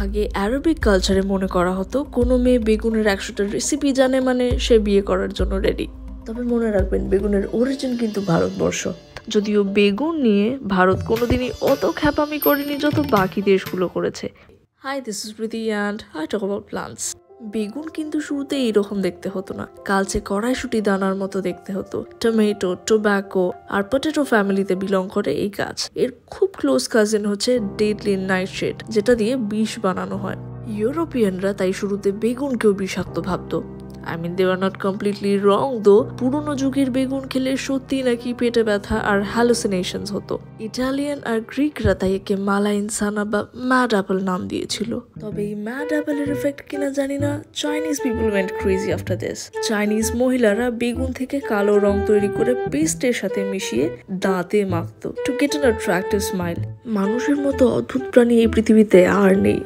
আগে অ্যারাবিক কালচারে মনে করা হতো কোনো মেয়ে বেগুনের 100টা রেসিপি জানে মানে সে বিয়ে করার জন্য রেডি। তবে মনে রাখবেন বেগুনের অরিজিন কিন্তু ভারতবর্ষ। যদিও বেগুন নিয়ে ভারত কোনোদিনই অত খ্যাপামি করেনি যত বাকি দেশগুলো করেছে। Hi, this is Preeti and I talk about plants. বেগুন কিন্তু শুরুতে এইরকম দেখতে হতো না, কালচে কড়াইশুঁটি দানার মতো দেখতে হতো। টমেটো, টোব্যাকো আর পটেটো ফ্যামিলিতে বিলং করে এই গাছ। এর খুব ক্লোজ কাজিন হচ্ছে ডেডলি নাইটশেড, যেটা দিয়ে বিষ বানানো হয়। ইউরোপিয়ানরা তাই শুরুতে বেগুনকেও বিষাক্ত ভাবতো। they were not completely wrong though. পুরনো যুগের বেগুন খেলে সত্যি নাকি পেটে ব্যথা আর হ্যালুসিনেশনস হতো। ইটালিয়ান আর গ্রিকরা তাই একে মালা ইনসানা বা ম্যাড অ্যাপল নাম দিয়েছিল। তবে এই ম্যাড অ্যাপেলের এফেক্ট কিনা জানি না, Chinese people went crazy after this. Chinese মহিলারা বেগুন থেকে কালো রং তৈরি করে পেস্টের সাথে মিশিয়ে দাঁতে মাখতো to get an attractive smile. মানুষের মতো অদ্ভুত প্রাণী এই পৃথিবীতে আর নেই।